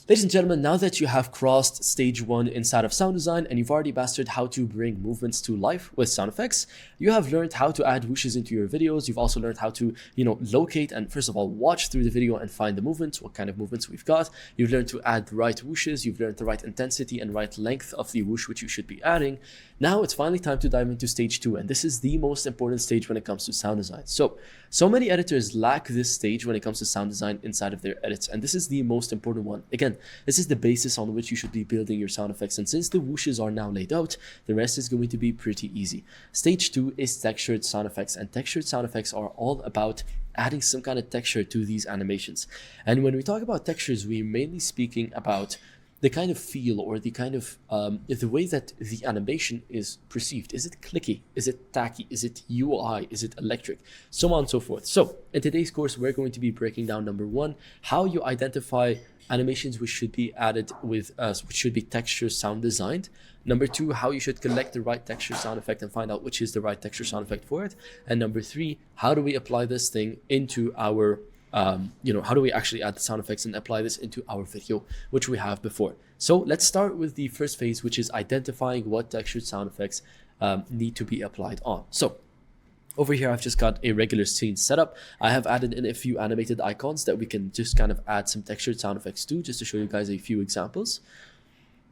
Ladies and gentlemen, now that you have crossed stage 1 inside of sound design and you've already mastered how to bring movements to life with sound effects, you have learned how to add whooshes into your videos. You've also learned how to, locate and first of all, watch through the video and find the movements, what kind of movements we've got. You've learned to add the right whooshes. You've learned the right intensity and right length of the whoosh which you should be adding. Now it's finally time to dive into stage 2, and this is the most important stage when it comes to sound design. So many editors lack this stage when it comes to sound design inside of their edits, and this is the most important one. Again, this is the basis on which you should be building your sound effects, and since the whooshes are now laid out, the rest is going to be pretty easy. Stage 2 is textured sound effects, and textured sound effects are all about adding some kind of texture to these animations. And when we talk about textures, we're mainly speaking about the kind of feel or the kind of the way that the animation is perceived. Is it clicky? Is it tacky? Is it UI? Is it electric? So on and so forth. So in today's course, we're going to be breaking down number 1, how you identify animations which should be added with which should be texture sound designed. Number 2, how you should collect the right texture sound effect and find out which is the right texture sound effect for it. And number 3, how do we apply this thing into our how do we actually add the sound effects and apply this into our video, which we have before. So let's start with the first phase, which is identifying what textured sound effects need to be applied on. So over here, I've just got a regular scene setup. I have added in a few animated icons that we can just kind of add some textured sound effects to, just to show you guys a few examples.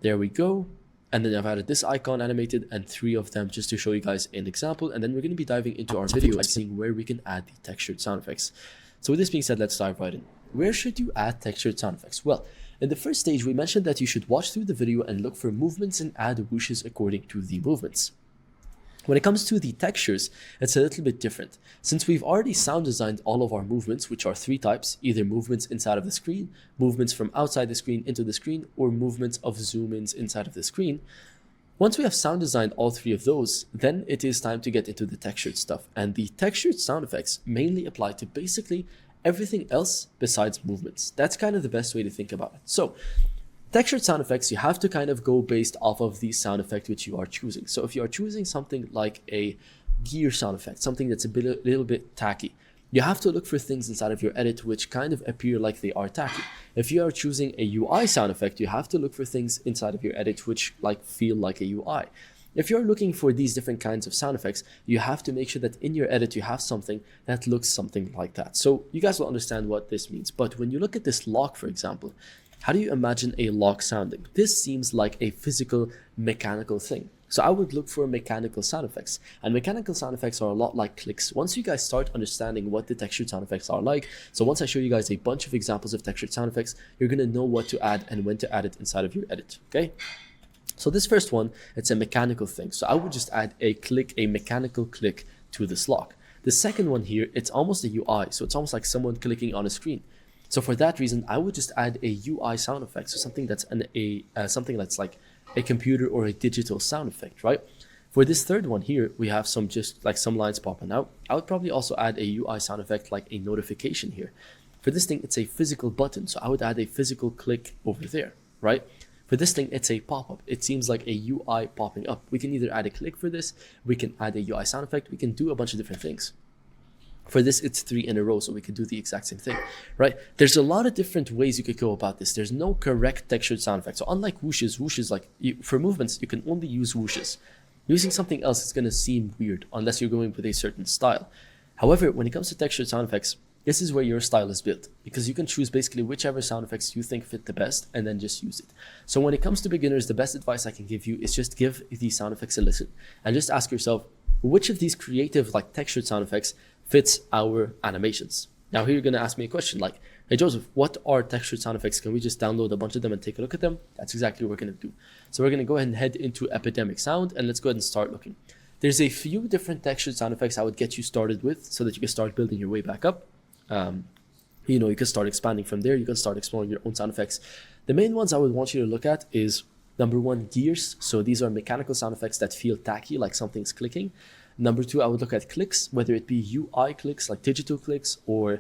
There we go. And then I've added this icon animated and 3 of them just to show you guys an example. And then we're going to be diving into our video and seeing where we can add the textured sound effects. So with this being said, let's dive right in. Where should you add textured sound effects? Well, in the first stage, we mentioned that you should watch through the video and look for movements and add whooshes according to the movements. When it comes to the textures, it's a little bit different. Since we've already sound designed all of our movements, which are 3 types, either movements inside of the screen, movements from outside the screen into the screen, or movements of zoom-ins inside of the screen. Once we have sound designed all 3 of those, then it is time to get into the textured stuff. And the textured sound effects mainly apply to basically everything else besides movements. That's kind of the best way to think about it. So textured sound effects, you have to kind of go based off of the sound effect which you are choosing. So if you are choosing something like a gear sound effect, something that's a little bit tacky, you have to look for things inside of your edit which kind of appear like they are tacky. If you are choosing a UI sound effect, you have to look for things inside of your edit which feel like a UI. If you're looking for these different kinds of sound effects, you have to make sure that in your edit you have something that looks something like that. So you guys will understand what this means. But when you look at this lock, for example, how do you imagine a lock sounding? This seems like a physical, mechanical thing. So I would look for mechanical sound effects, and mechanical sound effects are a lot like clicks. Once you guys start understanding what the textured sound effects are like, so once I show you guys a bunch of examples of textured sound effects, you're gonna know what to add and when to add it inside of your edit, okay? So this first one, it's a mechanical thing. So I would just add a click, a mechanical click to this lock. The second one here, it's almost a UI. So it's almost like someone clicking on a screen. So for that reason, I would just add a UI sound effect. So something that's something that's like a computer or a digital sound effect, right? For this third one here, we have some lines popping out. I would probably also add a UI sound effect like a notification here. For this thing, it's a physical button. So I would add a physical click over there, right? For this thing, it's a pop-up. It seems like a UI popping up. We can either add a click for this, we can add a UI sound effect, we can do a bunch of different things. For this, it's 3 in a row, so we can do the exact same thing, right? There's a lot of different ways you could go about this. There's no correct textured sound effect. So unlike whooshes, for movements, you can only use whooshes. Using something else is going to seem weird unless you're going with a certain style. However, when it comes to textured sound effects, this is where your style is built, because you can choose basically whichever sound effects you think fit the best and then just use it. So when it comes to beginners, the best advice I can give you is just give these sound effects a listen and just ask yourself, which of these creative textured sound effects fits our animations? Now here you're going to ask me a question like, hey Joseph, what are textured sound effects? Can we just download a bunch of them and take a look at them? That's exactly what we're going to do. So we're going to go ahead and head into Epidemic Sound, and let's go ahead and start looking. There's a few different textured sound effects I would get you started with so that you can start building your way back up. You can start expanding from there. You can start exploring your own sound effects. The main ones I would want you to look at is number 1, gears. So these are mechanical sound effects that feel tacky, like something's clicking. Number 2, I would look at clicks, whether it be UI clicks, like digital clicks, or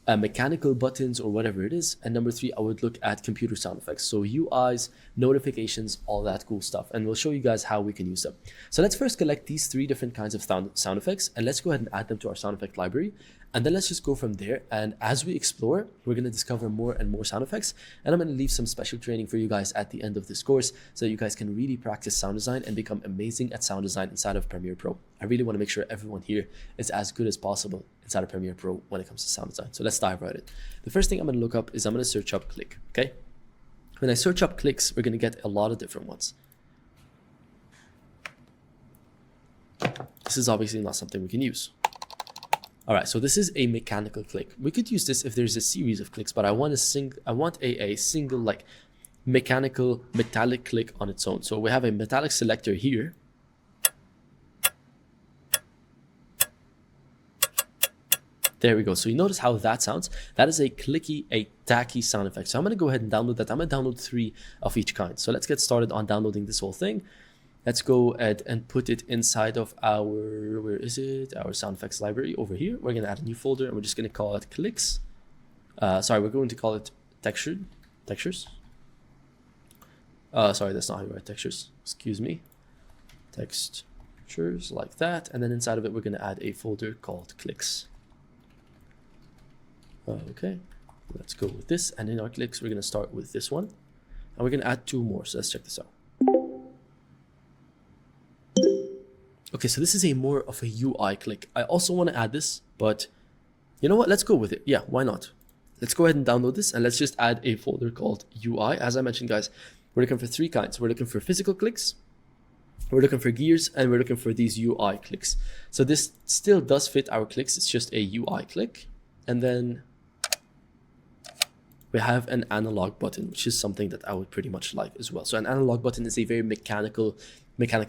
mechanical buttons, or whatever it is. And number 3, I would look at computer sound effects. So UIs, notifications, all that cool stuff. And we'll show you guys how we can use them. So let's first collect these 3 different kinds of sound effects, and let's go ahead and add them to our sound effect library. And then let's just go from there. And as we explore, we're going to discover more and more sound effects. And I'm going to leave some special training for you guys at the end of this course so you guys can really practice sound design and become amazing at sound design inside of Premiere Pro. I really want to make sure everyone here is as good as possible inside of Premiere Pro when it comes to sound design. So let's dive right in. The first thing I'm going to look up is I'm going to search up click. Okay. When I search up clicks, we're going to get a lot of different ones. This is obviously not something we can use. All right, so this is a mechanical click. We could use this if there's a series of clicks, but I want a single like mechanical metallic click on its own. So we have a metallic selector here. There we go. So you notice how that sounds. That is a clicky, a tacky sound effect. So I'm going to go ahead and download that. I'm going to download 3 of each kind. So let's get started on downloading this whole thing. Let's go ahead and put it inside of our, where is it? Our sound effects library over here. We're going to add a new folder and we're just going to call it clicks. We're going to call it textures. Sorry, that's not how you write textures. Excuse me. Textures like that. And then inside of it, we're going to add a folder called clicks. Okay, let's go with this. And in our clicks, we're going to start with this one. And we're going to add 2 more. So let's check this out. Okay, so this is a more of a UI click. I also want to add this, but you know what? Let's go with it. Yeah, why not? Let's go ahead and download this and let's just add a folder called UI. As I mentioned, guys, we're looking for 3 kinds. We're looking for physical clicks, we're looking for gears, and we're looking for these UI clicks. So this still does fit our clicks. It's just a UI click. And then we have an analog button, which is something that I would pretty much like as well. So an analog button is a very mechanical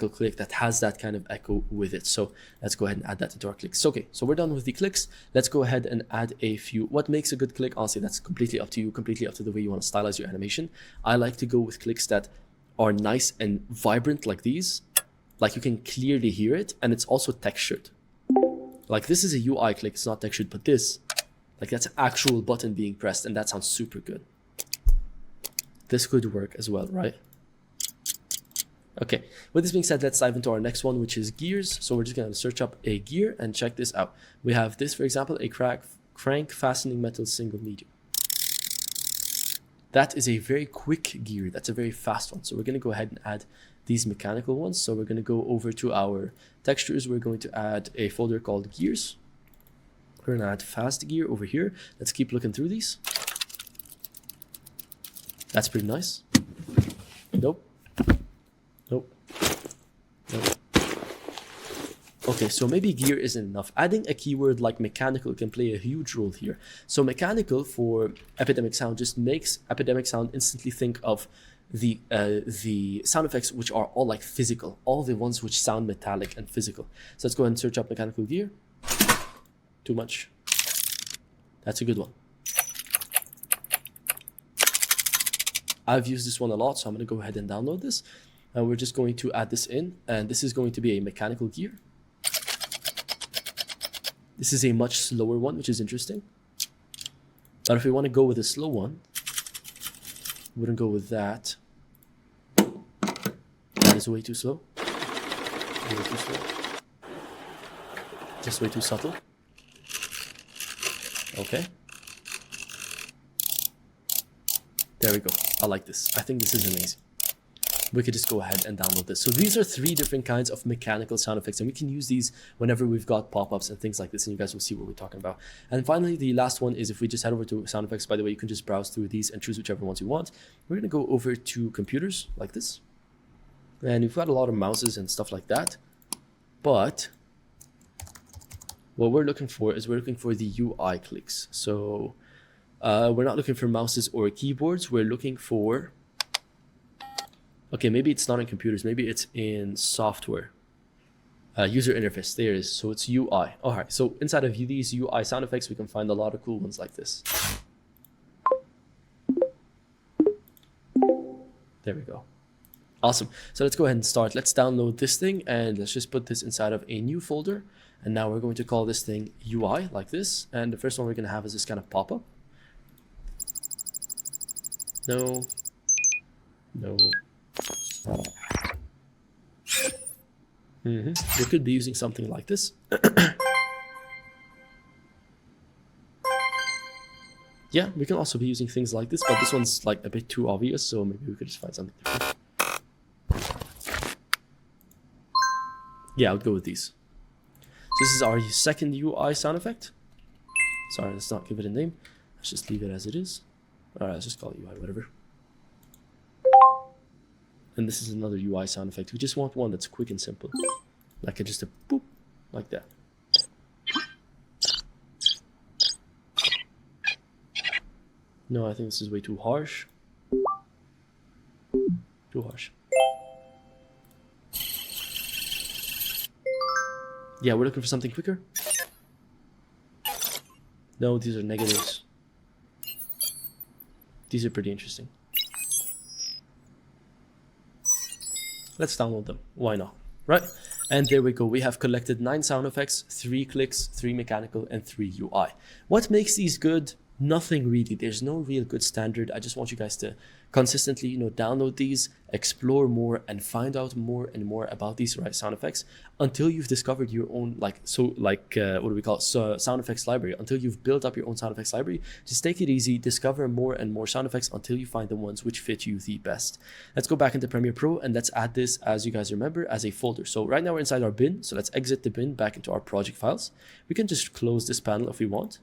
click that has that kind of echo with it. So let's go ahead and add that into our clicks. Okay, so we're done with the clicks. Let's go ahead and add a few. What makes a good click? Honestly, that's completely up to you, completely up to the way you want to stylize your animation. I like to go with clicks that are nice and vibrant like these. Like you can clearly hear it, and it's also textured. Like this is a UI click, it's not textured, but this, like that's an actual button being pressed, and that sounds super good. This could work as well, right? Okay, with this being said, let's dive into our next one, which is gears. So we're just going to search up a gear and check this out. We have this, for example, a crank fastening metal single medium. That is a very quick gear. That's a very fast one. So we're going to go ahead and add these mechanical ones. So we're going to go over to our textures. We're going to add a folder called gears. We're going to add fast gear over here. Let's keep looking through these. That's pretty nice. Nope. Okay, so maybe gear isn't enough. Adding a keyword like mechanical can play a huge role here. So mechanical for Epidemic Sound just makes Epidemic Sound instantly think of the sound effects which are all like physical, all the ones which sound metallic and physical. So let's go ahead and search up mechanical gear. Too much. That's a good one. I've used this one a lot, so I'm going to go ahead and download this. And we're just going to add this in, and this is going to be a mechanical gear. This is a much slower one, which is interesting. But if we want to go with a slow one, we wouldn't go with that. That is way too slow. Way too slow. Just way too subtle. Okay. There we go. I like this. I think this is amazing. We could just go ahead and download this. So these are 3 different kinds of mechanical sound effects, and we can use these whenever we've got pop-ups and things like this, and you guys will see what we're talking about. And finally, the last one is if we just head over to sound effects. By the way, you can just browse through these and choose whichever ones you want. We're going to go over to computers like this. And we've got a lot of mouses and stuff like that. But what we're looking for is we're looking for the UI clicks. So we're not looking for mouses or keyboards. We're looking for... Okay, maybe it's not in computers. Maybe it's in software. User interface. There it is. So it's UI. All right. So inside of these UI sound effects, we can find a lot of cool ones like this. There we go. Awesome. So let's go ahead and start. Let's download this thing and let's just put this inside of a new folder. And now we're going to call this thing UI like this. And the first one we're going to have is this kind of pop-up. No. We could be using something like this. Yeah, we can also be using things like this, but this one's like a bit too obvious, so maybe we could just find something different. Yeah, I would go with these. So this is our second UI sound effect. Sorry, let's not give it a name. Let's just leave it as it is. Alright, let's just call it UI, whatever. And this is another UI sound effect. We just want one that's quick and simple. Like just a boop, like that. No, I think this is way too harsh. Too harsh. Yeah, we're looking for something quicker. No, these are negatives. These are pretty interesting. Let's download them. Why not? Right? And there we go. We have collected 9 sound effects, 3 clicks, 3 mechanical, and 3 UI. What makes these good? Nothing really. There's no real good standard. I just want you guys to consistently, you know, download these, explore more, and find out more and more about these sound effects until you've discovered your own, what do we call it? So, sound effects library. Until you've built up your own sound effects library, just take it easy, discover more and more sound effects until you find the ones which fit you the best. Let's go back into Premiere Pro and let's add this, as you guys remember, as a folder. So right now we're inside our bin. So let's exit the bin back into our project files. We can just close this panel if we want.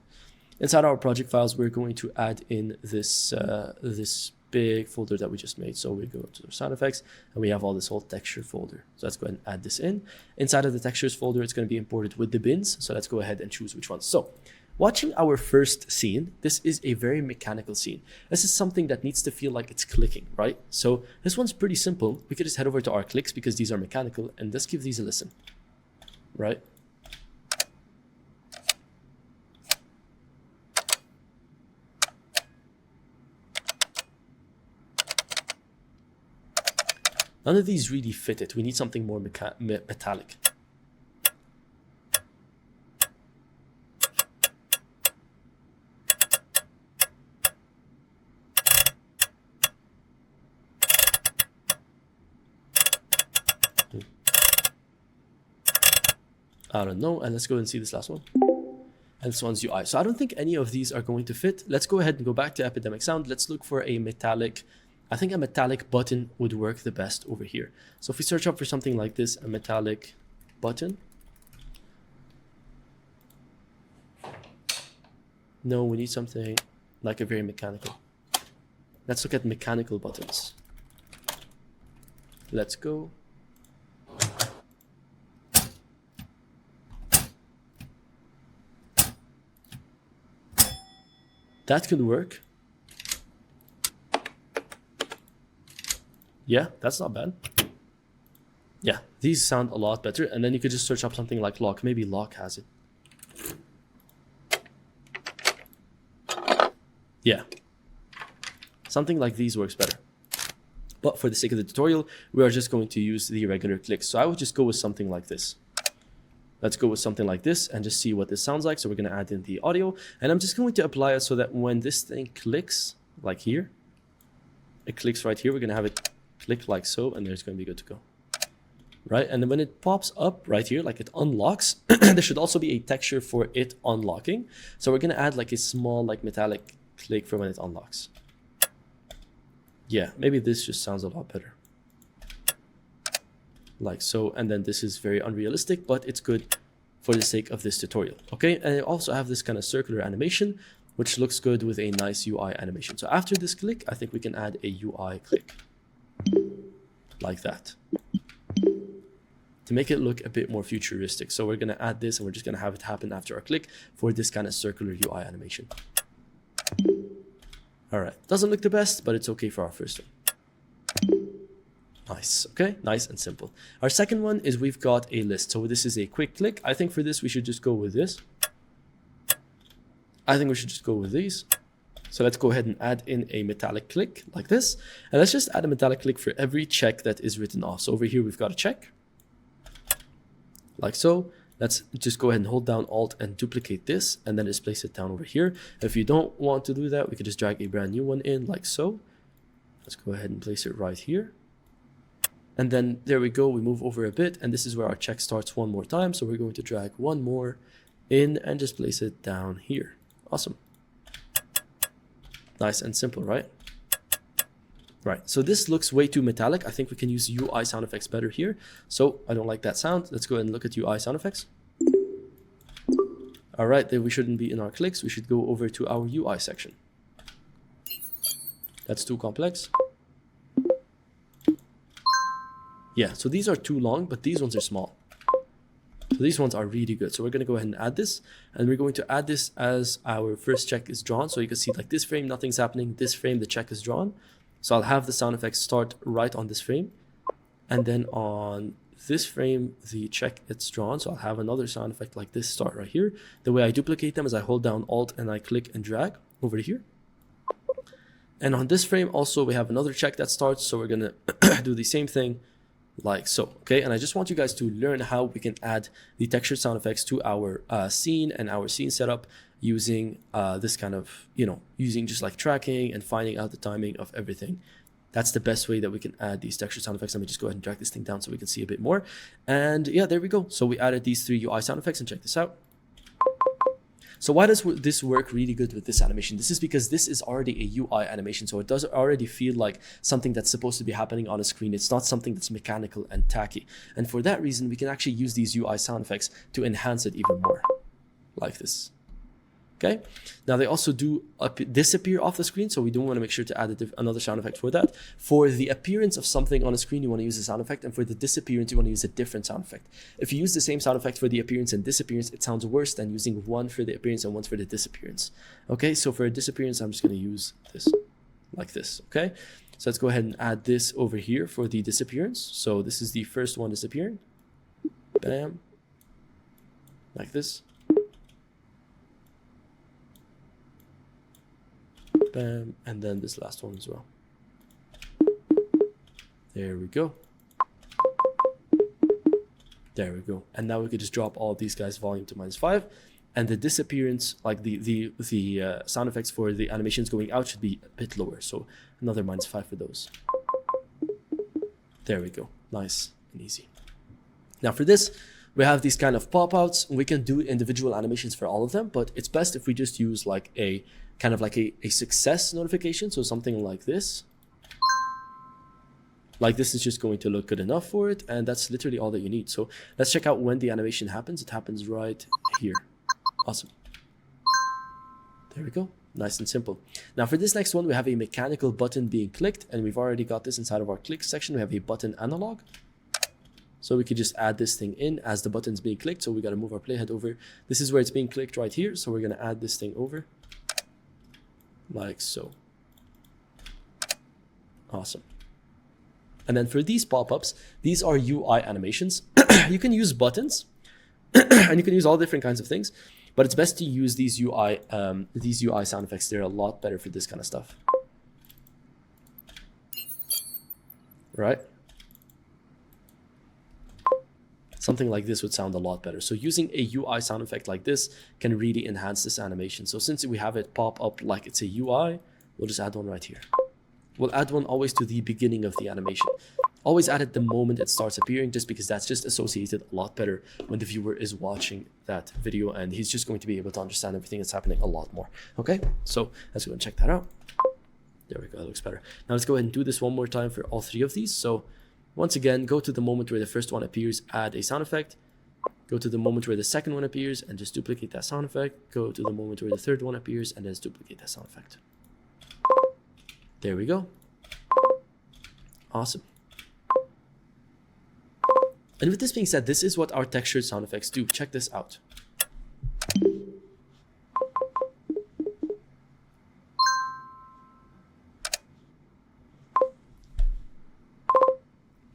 Inside our project files, we're going to add in this this big folder that we just made. So we go to the sound effects and we have all this whole texture folder. So let's go ahead and add this in. Inside of the textures folder, it's going to be imported with the bins. So let's go ahead and choose which ones. So watching our first scene, this is a very mechanical scene. This is something that needs to feel like it's clicking, right? So this one's pretty simple. We could just head over to our clicks because these are mechanical and let's give these a listen, right? None of these really fit it. We need something more metallic. I don't know. And let's go and see this last one. And this one's UI. So I don't think any of these are going to fit. Let's go ahead and go back to Epidemic Sound. Let's look for a metallic. I think a metallic button would work the best over here. So if we search up for something like this, a metallic button. No, we need something like a very mechanical. Let's look at mechanical buttons. Let's go. That could work. Yeah, that's not bad. Yeah, these sound a lot better. And then you could just search up something like lock. Maybe lock has it. Yeah. Something like these works better. But for the sake of the tutorial, we are just going to use the regular clicks. So I would just go with something like this. Let's go with something like this and just see what this sounds like. So we're going to add in the audio. And I'm just going to apply it so that when this thing clicks, like here, it clicks right here, we're going to have it click like so, and there's going to be good to go. Right? And then when it pops up right here, like it unlocks, there should also be a texture for it unlocking. So we're going to add like a small like metallic click for when it unlocks. Yeah, maybe this just sounds a lot better. Like so, and then this is very unrealistic, but it's good for the sake of this tutorial. Okay, and I also have this kind of circular animation, which looks good with a nice UI animation. So after this click, I think we can add a UI click. Like that. To make it look a bit more futuristic. So we're going to add this and we're just going to have it happen after our click for this kind of circular UI animation. All right, doesn't look the best, but it's okay for our first one. Nice, okay, nice and simple. Our second one is we've got a list. So this is a quick click. I think for this, we should just go with this. I think we should just go with these. So let's go ahead and add in a metallic click like this. And let's just add a metallic click for every check that is written off. So over here, we've got a check. Like so. Let's just go ahead and hold down Alt and duplicate this and then just place it down over here. If you don't want to do that, we could just drag a brand new one in like so. Let's go ahead and place it right here. And then there we go. We move over a bit and this is where our check starts one more time. So we're going to drag one more in and just place it down here. Awesome. Nice and simple, right? Right, so this looks way too metallic. I think we can use UI sound effects better here. So I don't like that sound. Let's go ahead and look at UI sound effects. All right, then we shouldn't be in our clicks. We should go over to our UI section. That's too complex. Yeah, so these are too long, but these ones are small. So these ones are really good. So we're going to go ahead and add this, and we're going to add this as our first check is drawn. So you can see like this frame, nothing's happening. This frame, the check is drawn. So I'll have the sound effects start right on this frame. And then on this frame, the check it's drawn. So I'll have another sound effect like this start right here. The way I duplicate them is I hold down Alt and I click and drag over here. And on this frame also, we have another check that starts. So we're going to do the same thing like so. Okay, and I just want you guys to learn how we can add the textured sound effects to our scene and our scene setup using this kind of, using just like tracking and finding out the timing of everything. That's the best way that we can add these textured sound effects. Let me just go ahead and drag this thing down so we can see a bit more. And yeah, there we go. So we added these 3 UI sound effects, and check this out. So why does this work really good with this animation? This is because this is already a UI animation. So it does already feel like something that's supposed to be happening on a screen. It's not something that's mechanical and tacky. And for that reason, we can actually use these UI sound effects to enhance it even more, like this. Okay, now they also do disappear off the screen, so we do want to make sure to add another sound effect for that. For the appearance of something on a screen, you want to use a sound effect, and for the disappearance, you want to use a different sound effect. If you use the same sound effect for the appearance and disappearance, it sounds worse than using one for the appearance and one for the disappearance. Okay, so for a disappearance, I'm just going to use this, like this. Okay, so let's go ahead and add this over here for the disappearance. So this is the first one disappearing. Bam, like this. Bam, and then this last one as well. There we go. There we go. And now we could just drop all of these guys volume to -5, and the disappearance, like the sound effects for the animations going out, should be a bit lower. So another -5 for those. There we go. Nice and easy. Now for this, we have these kind of pop-outs. We can do individual animations for all of them, but it's best if we just use like a kind of like a success notification. So something like this. Like this is just going to look good enough for it, and that's literally all that you need. So let's check out when the animation happens. It happens right here. Awesome. There we go. Nice and simple. Now for this next one, we have a mechanical button being clicked, and we've already got this inside of our click section. We have a button analog. So we could just add this thing in as the button's being clicked. So we got to move our playhead over. This is where it's being clicked right here. So we're going to add this thing over like so. Awesome. And then for these pop-ups, these are UI animations. You can use buttons and you can use all different kinds of things, but it's best to use these UI sound effects. They're a lot better for this kind of stuff. Right? Something like this would sound a lot better. So using a UI sound effect like this can really enhance this animation. So since we have it pop up like it's a UI, we'll just add one right here. We'll add one always to the beginning of the animation. Always add it the moment it starts appearing, just because that's just associated a lot better when the viewer is watching that video, and he's just going to be able to understand everything that's happening a lot more. Okay, so let's go and check that out. There we go, that looks better. Now let's go ahead and do this one more time for all 3 of these. So once again, go to the moment where the first one appears, add a sound effect. Go to the moment where the second one appears and just duplicate that sound effect. Go to the moment where the third one appears and then just duplicate that sound effect. There we go. Awesome. And with this being said, this is what our textured sound effects do. Check this out.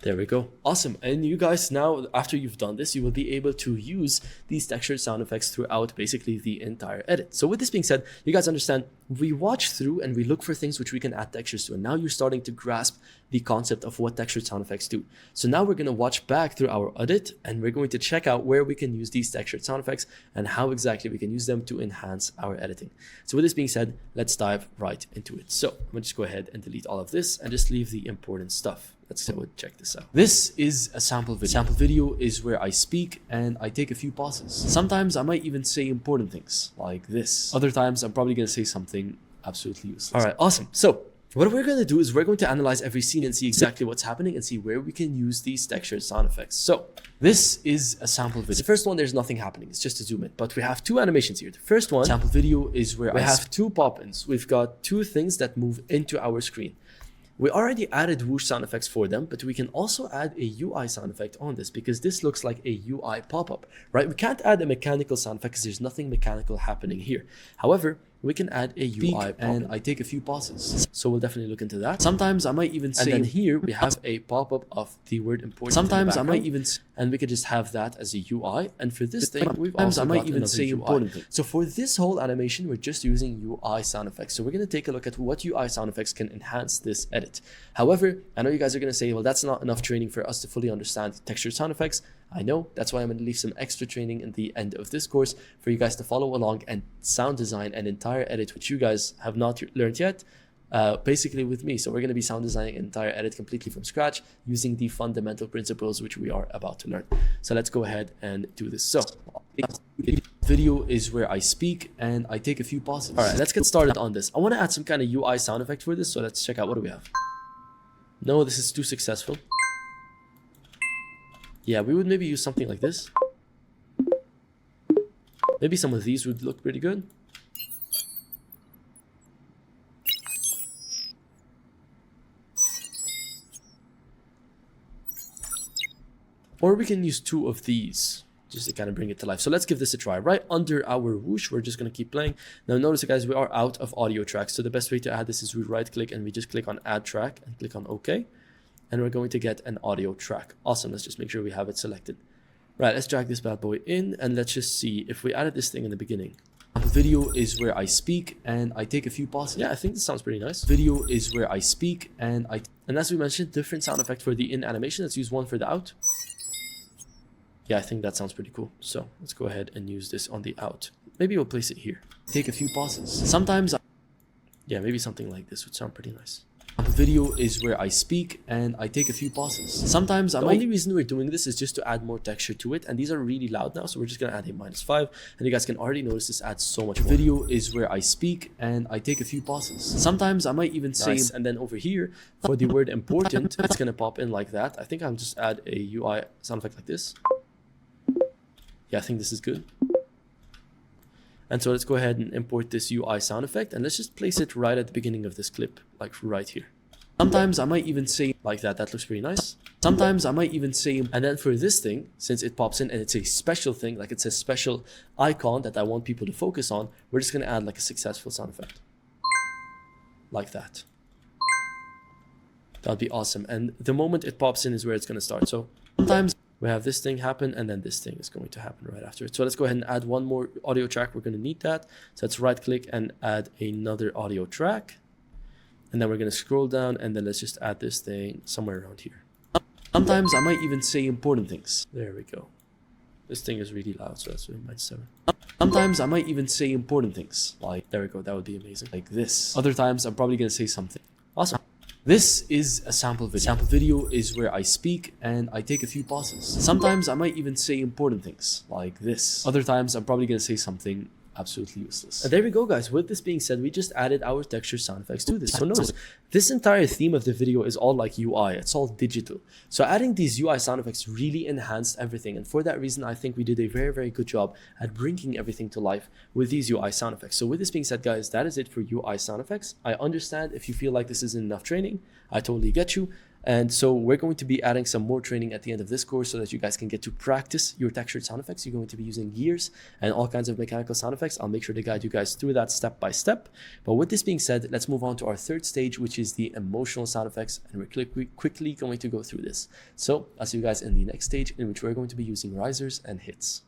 There we go. Awesome. And you guys now, after you've done this, you will be able to use these textured sound effects throughout basically the entire edit. So with this being said, you guys understand, we watch through and we look for things which we can add textures to. And now you're starting to grasp the concept of what textured sound effects do. So now we're going to watch back through our edit and we're going to check out where we can use these textured sound effects and how exactly we can use them to enhance our editing. So with this being said, let's dive right into it. So I'm going to just go ahead and delete all of this and just leave the important stuff. Let's check this out. This is a sample video. Sample video is where I speak and I take a few pauses. Sometimes I might even say important things like this. Other times I'm probably going to say something absolutely useless. All right, awesome. So what we're going to do is we're going to analyze every scene and see exactly what's happening and see where we can use these textured sound effects. So this is a sample video. The first one, there's nothing happening. It's just a zoom in. But we have two animations here. The first one, sample video, is where we have two pop-ins. We've got two things that move into our screen. We already added whoosh sound effects for them, but we can also add a UI sound effect on this because this looks like a UI pop-up, right? We can't add a mechanical sound effect because there's nothing mechanical happening here. However, we can add a UI and I take a few pauses. So we'll definitely look into that. Sometimes I might even say, and then here we have a pop-up of the word important. Sometimes I might even, and we could just have that as a UI. And for this thing, we've also I might even say important thing. So for this whole animation, we're just using UI sound effects. So we're going to take a look at what UI sound effects can enhance this edit. However, I know you guys are going to say, well, that's not enough training for us to fully understand textured sound effects. I know, that's why I'm going to leave some extra training in the end of this course for you guys to follow along and sound design an entire edit, which you guys have not learned yet, basically with me. So we're going to be sound designing an entire edit completely from scratch using the fundamental principles, which we are about to learn. So let's go ahead and do this. So video is where I speak and I take a few pauses. All right, let's get started on this. I want to add some kind of UI sound effect for this. So let's check out, what do we have? No, this is too successful. Yeah, we would maybe use something like this. Maybe some of these would look pretty good. Or we can use two of these just to kind of bring it to life. So let's give this a try. Right under our whoosh, we're just going to keep playing. Now notice, guys, we are out of audio tracks. So the best way to add this is we right click and we just click on add track and click on OK. And we're going to get an audio track. Awesome. Let's just make sure we have it selected. Right, let's drag this bad boy in and let's just see if we added this thing in the beginning. Video is where I speak and I take a few pauses. Yeah, I think this sounds pretty nice. Video is where I speak and as we mentioned, different sound effect for the in animation. Let's use one for the out. Yeah, I think that sounds pretty cool. So let's go ahead and use this on the out. Maybe we'll place it here. Take a few pauses. Sometimes, yeah, maybe something like this would sound pretty nice. Video is where I speak and I take a few pauses. Sometimes the only reason we're doing this is just to add more texture to it, and these are really loud now, so we're just gonna add a -5, and you guys can already notice this adds so much more. Video is where I speak and I take a few pauses. Sometimes I might even say, and then over here for the word important, it's gonna pop in like that. I think I'll just add a UI sound effect like this. Yeah, I think this is good. And so let's go ahead and import this UI sound effect and let's just place it right at the beginning of this clip, like right here. Sometimes I might even say like that. That looks pretty nice. Sometimes I might even say, and then for this thing, since it pops in and it's a special thing, like it's a special icon that I want people to focus on, we're just going to add like a successful sound effect. Like that. That'd be awesome. And the moment it pops in is where it's going to start. So sometimes we have this thing happen and then this thing is going to happen right after it. So let's go ahead and add one more audio track. We're going to need that. So let's right click and add another audio track. And then we're going to scroll down and then let's just add this thing somewhere around here. Sometimes I might even say important things. There we go. This thing is really loud, so that's -7. Sometimes I might even say important things. Like, there we go. That would be amazing. Like this. Other times I'm probably going to say something. Awesome. This is a sample video. Sample video is where I speak and I take a few pauses. Sometimes I might even say important things like this. Other times I'm probably going to say something absolutely useless. And there we go, guys. With this being said, we just added our texture sound effects to this. So notice, this entire theme of the video is all like UI. It's all digital. So adding these UI sound effects really enhanced everything. And for that reason, I think we did a very, very good job at bringing everything to life with these UI sound effects. So with this being said, guys, that is it for UI sound effects. I understand if you feel like this isn't enough training. I totally get you. And so we're going to be adding some more training at the end of this course so that you guys can get to practice your textured sound effects. You're going to be using gears and all kinds of mechanical sound effects. I'll make sure to guide you guys through that step by step. But with this being said, let's move on to our third stage, which is the emotional sound effects. And we're quickly going to go through this. So I'll see you guys in the next stage, in which we're going to be using risers and hits.